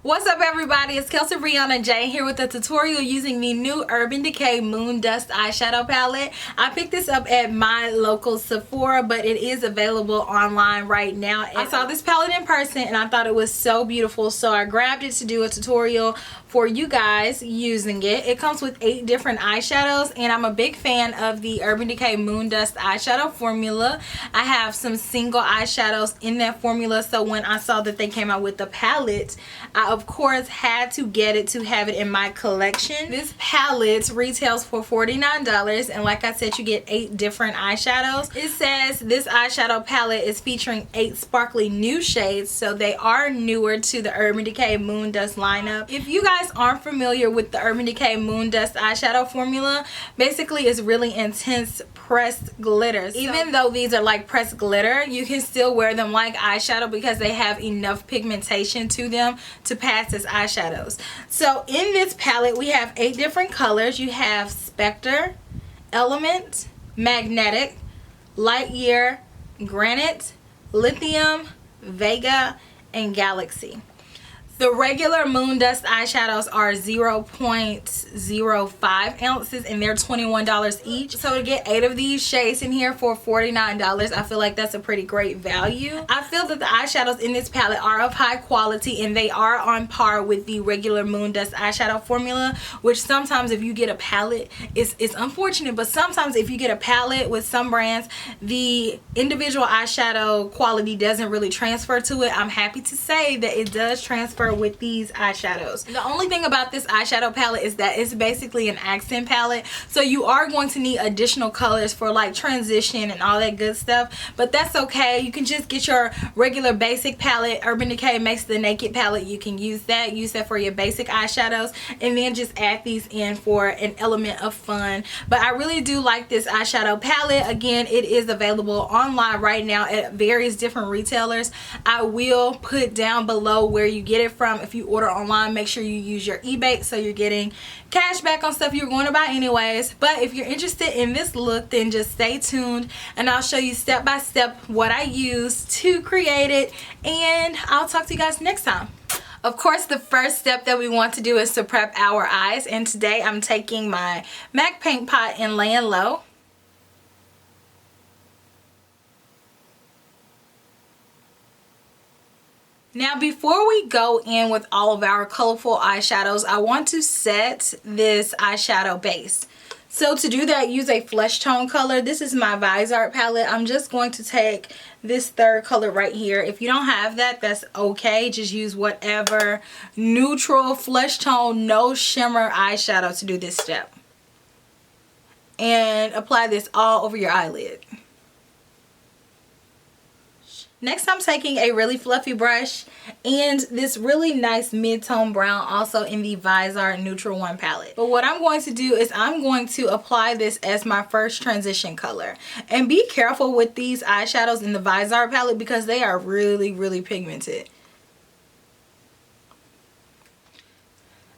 What's up everybody, it's KelseeBrianaJai here with a tutorial using the new Urban Decay Moondust eyeshadow palette. I picked this up at my local Sephora, but it is available online right now. I saw this palette in person and I thought it was so beautiful, so I grabbed it to do a tutorial for you guys using it. It comes with 8 different eyeshadows and I'm a big fan of the Urban Decay Moondust eyeshadow formula. I have some single eyeshadows in that formula, so when I saw that they came out with the palette, I of course had to get it to have it in my collection. This palette retails for $49 and like I said, you get 8 different eyeshadows. It says this eyeshadow palette is featuring 8 sparkly new shades, so they are newer to the Urban Decay Moondust lineup. If you guys aren't familiar with the Urban Decay Moondust eyeshadow formula, basically it's really intense pressed glitter. Even though these are like pressed glitter, you can still wear them like eyeshadow because they have enough pigmentation to them to pass as eyeshadows. So in this palette we have 8 different colors. You have Spectre, Element, Magnetic, Light Year, Granite, Lithium, Vega, and Galaxy. The regular Moondust eyeshadows are 0.05 ounces and they're $21 each. So to get 8 of these shades in here for $49, I feel like that's a pretty great value. I feel that the eyeshadows in this palette are of high quality and they are on par with the regular Moondust eyeshadow formula, which sometimes if you get a palette, it's unfortunate, but sometimes if you get a palette with some brands, the individual eyeshadow quality doesn't really transfer to it. I'm happy to say that it does transfer with these eyeshadows. The only thing about this eyeshadow palette is that it's basically an accent palette, so you are going to need additional colors for like transition and all that good stuff, but that's okay. You can just get your regular basic palette. Urban Decay makes the Naked palette. You can use that for your basic eyeshadows and then just add these in for an element of fun. But I really do like this eyeshadow palette. Again, it is available online right now at various different retailers. I will put down below where you get it from. If you order online, make sure you use your eBay so you're getting cash back on stuff you're going to buy anyways. But if you're interested in this look, then just stay tuned and I'll show you step by step what I use to create it, and I'll talk to you guys next time. Of course, the first step that we want to do is to prep our eyes, and today I'm taking my MAC paint pot and laying low. Now before we go in with all of our colorful eyeshadows, I want to set this eyeshadow base. So to do that, use a flesh tone color. This is my Visart palette. I'm just going to take this 3rd color right here. If you don't have that, that's okay. Just use whatever neutral flesh tone, no shimmer eyeshadow to do this step. And apply this all over your eyelid. Next, I'm taking a really fluffy brush and this really nice mid-tone brown, also in the Visart Neutral 1 palette. But what I'm going to do is I'm going to apply this as my first transition color. And be careful with these eyeshadows in the Visart palette because they are really pigmented.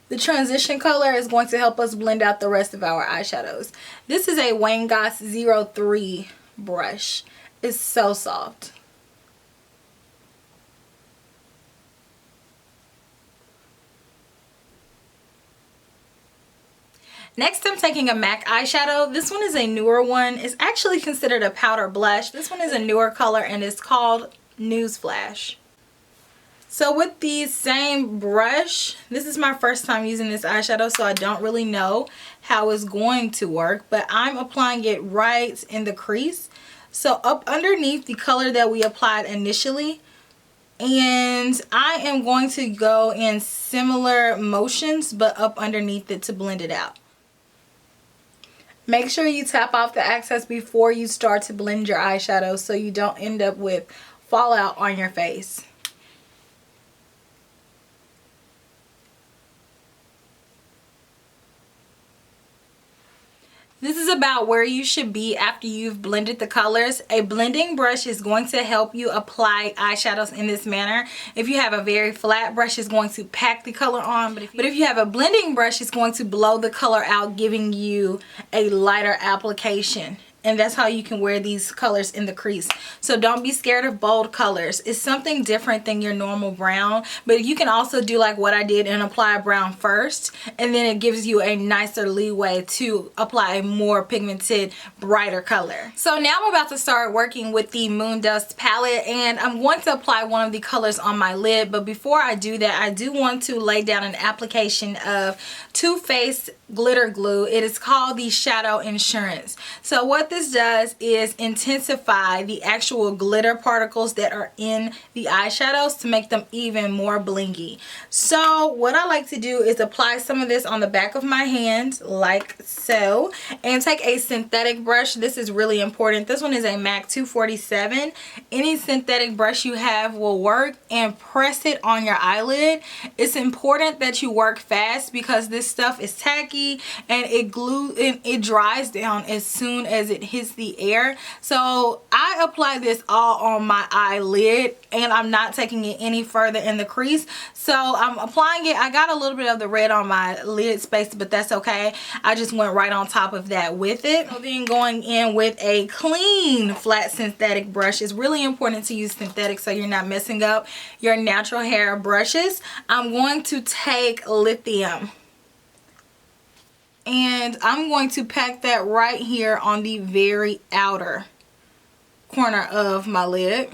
The transition color is going to help us blend out the rest of our eyeshadows. This is a Wayne Goss 03 brush. It's so soft. Next, I'm taking a MAC eyeshadow. This one is a newer one. It's actually considered a powder blush. This one is a newer color and it's called Newsflash. So with the same brush, this is my first time using this eyeshadow, so I don't really know how it's going to work, but I'm applying it right in the crease. So up underneath the color that we applied initially, and I am going to go in similar motions but up underneath it to blend it out. Make sure you tap off the excess before you start to blend your eyeshadow so you don't end up with fallout on your face. This is about where you should be after you've blended the colors. A blending brush is going to help you apply eyeshadows in this manner. If you have a very flat brush, it's going to pack the color on. But if you have a blending brush, it's going to blow the color out, giving you a lighter application. and that's how you can wear these colors in the crease. So don't be scared of bold colors. It's something different than your normal brown, but you can also do like what I did and apply brown first, and then it gives you a nicer leeway to apply a more pigmented, brighter color. So now I'm about to start working with the Moondust palette, and I'm going to apply one of the colors on my lid, but before I do that, I do want to lay down an application of Too Faced glitter glue. It is called the Shadow Insurance. So what this does is intensify the actual glitter particles that are in the eyeshadows to make them even more blingy. So what I like to do is apply some of this on the back of my hand like so, and take a synthetic brush. This is really important. This one is a MAC 247. Any synthetic brush you have will work, and press it on your eyelid. It's important that you work fast because this stuff is tacky and it dries down as soon as it hits the air. So I apply this all on my eyelid, and I'm not taking it any further in the crease. So I'm applying it. I got a little bit of the red on my lid space, but that's okay. I just went right on top of that with it. So then going in with a clean flat synthetic brush. It's really important to use synthetic so you're not messing up your natural hair brushes. I'm going to take lithium, and I'm going to pack that right here on the very outer corner of my lid.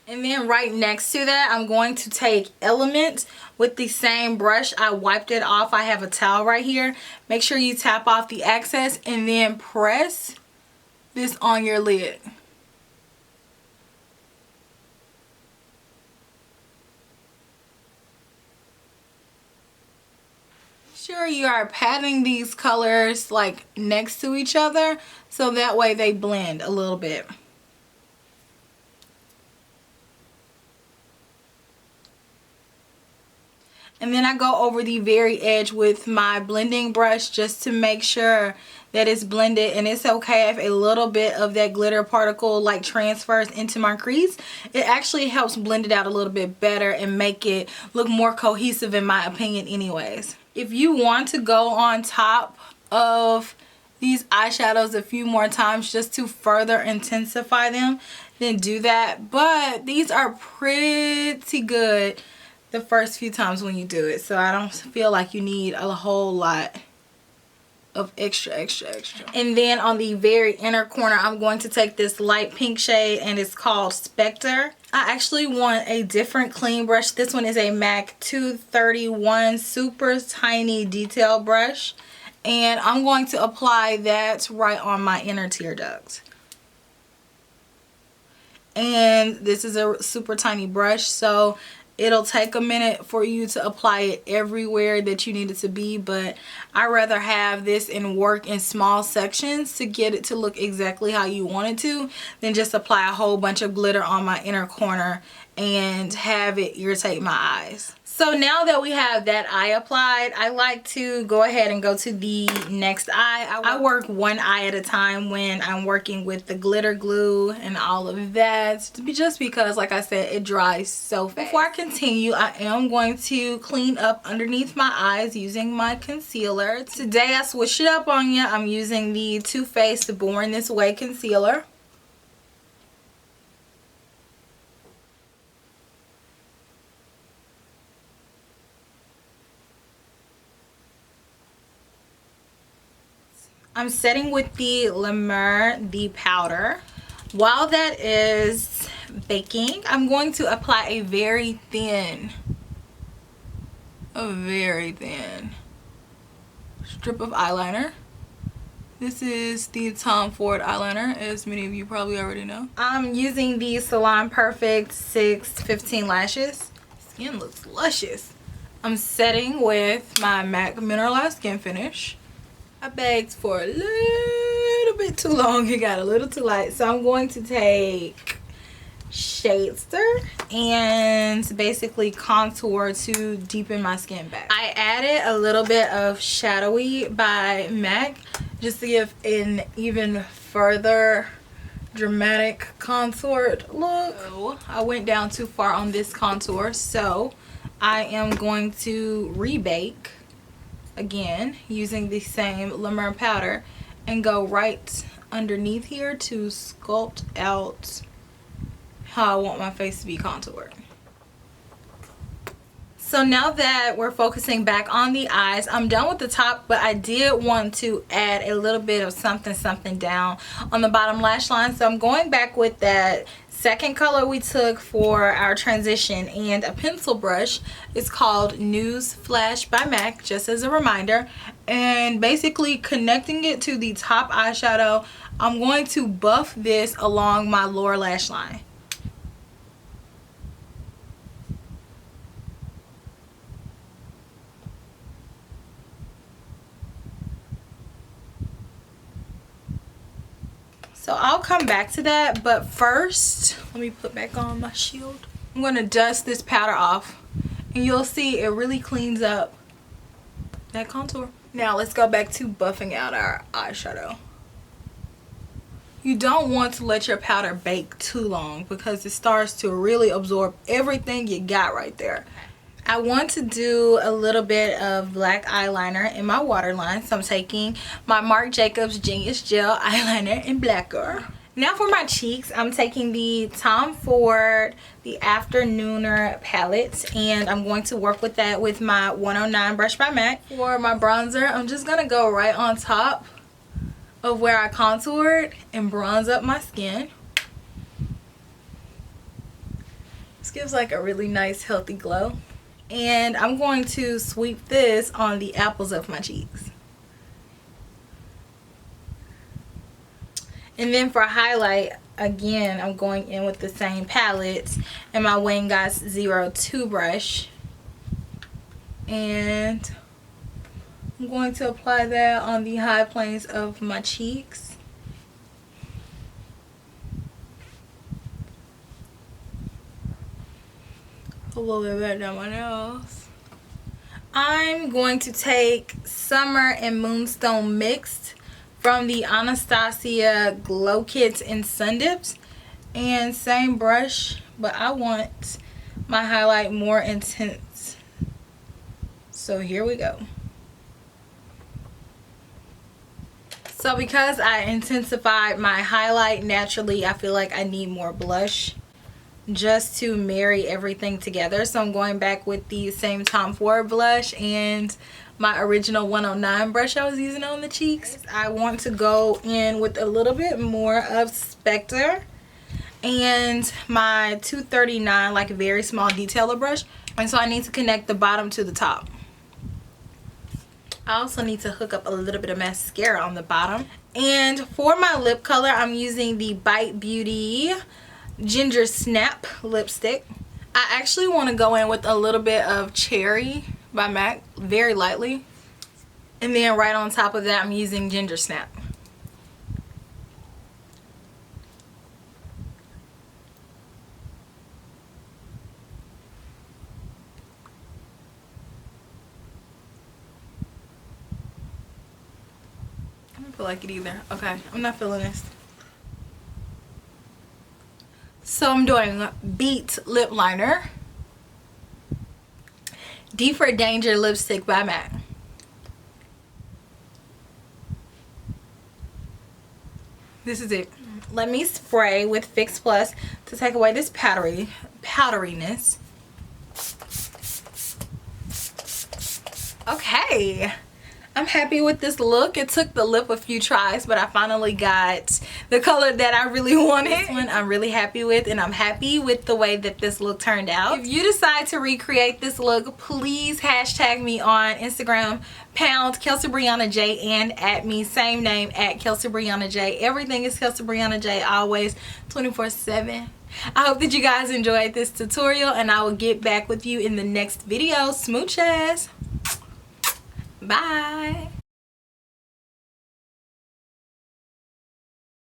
And then right next to that, I'm going to take Element with the same brush. I wiped it off. I have a towel right here. Make sure you tap off the excess and then press this on your lid. Sure you are patting these colors like next to each other so that way they blend a little bit. And then I go over the very edge with my blending brush just to make sure that it's blended. And it's okay if a little bit of that glitter particle like transfers into my crease. It actually helps blend it out a little bit better and make it look more cohesive in my opinion anyways. If you want to go on top of these eyeshadows a few more times just to further intensify them, then do that. But these are pretty good the first few times when you do it, so I don't feel like you need a whole lot of extra. And then on the very inner corner, I'm going to take this light pink shade, and it's called Spectre. I actually want a different clean brush. This one is a MAC 231 super tiny detail brush, and I'm going to apply that right on my inner tear duct. And this is a super tiny brush, so it'll take a minute for you to apply it everywhere that you need it to be, but I rather have this and work in small sections to get it to look exactly how you want it to than just apply a whole bunch of glitter on my inner corner and have it irritate my eyes. So now that we have that eye applied, I like to go ahead and go to the next eye. I work one eye at a time when I'm working with the glitter glue and all of that, just because, like I said, it dries so fast. Before I continue, I am going to clean up underneath my eyes using my concealer. Today I switched it up on you. I'm using the Too Faced Born This Way concealer. I'm setting with the Lumiere, the powder. While that is baking, I'm going to apply a very thin strip of eyeliner. This is the Tom Ford eyeliner, as many of you probably already know. I'm using the Salon Perfect 615 lashes. Skin looks luscious. I'm setting with my MAC Mineralized Skin Finish. I begged for a little bit too long. It got a little too light. So I'm going to take Shadester and basically contour to deepen my skin back. I added a little bit of Shadowy by MAC just to give an even further dramatic contoured look. So I went down too far on this contour, so I am going to rebake again using the same Lemur powder and go right underneath here to sculpt out how I want my face to be contoured. So now that we're focusing back on the eyes, I'm done with the top, but I did want to add a little bit of something down on the bottom lash line. So I'm going back with that second color we took for our transition and a pencil brush. It's called News Flash by MAC, just as a reminder. And basically connecting it to the top eyeshadow, I'm going to buff this along my lower lash line. So I'll come back to that, but first, let me put back on my shield. I'm going to dust this powder off, and you'll see it really cleans up that contour. Now let's go back to buffing out our eyeshadow. You don't want to let your powder bake too long because it starts to really absorb everything you got right there. I want to do a little bit of black eyeliner in my waterline, so I'm taking my Marc Jacobs Genius Gel eyeliner in Blacker. Now for my cheeks, I'm taking the Tom Ford the Afternooner palette, and I'm going to work with that with my 109 brush by MAC. For my bronzer, I'm just going to go right on top of where I contoured and bronze up my skin. This gives like a really nice healthy glow. And I'm going to sweep this on the apples of my cheeks. And then for highlight, again, I'm going in with the same palette and my Wayne Goss 02 brush. And I'm going to apply that on the high planes of my cheeks. A little bit back down my nose. I'm going to take Summer and Moonstone Mixed from the Anastasia Glow Kits in Sun Dips. And same brush, but I want my highlight more intense. So here we go. So because I intensified my highlight, naturally I feel like I need more blush just to marry everything together. So I'm going back with the same Tom Ford blush and my original 109 brush I was using on the cheeks. I want to go in with a little bit more of Spectre and my 239 like very small detailer brush. And so I need to connect the bottom to the top. I also need to hook up a little bit of mascara on the bottom. And for my lip color, I'm using the Bite Beauty Ginger Snap lipstick. I actually want to go in with a little bit of Cherry by MAC, very lightly. And then right on top of that, I'm using Ginger Snap. I don't feel like it either. Okay, I'm not feeling this. So I'm doing Beat Lip Liner, D for Danger lipstick by MAC. This is it. Let me spray with Fix Plus to take away this powderiness. Okay. I'm happy with this look. It took the lip a few tries, but I finally got the color that I really wanted. This one I'm really happy with, and I'm happy with the way that this look turned out. If you decide to recreate this look, please hashtag me on Instagram, #KelseeBrianaJai, and at me, same name, @KelseeBrianaJai. Everything is KelseeBrianaJai, always 24/7. I hope that you guys enjoyed this tutorial, and I will get back with you in the next video. Smooches. Bye.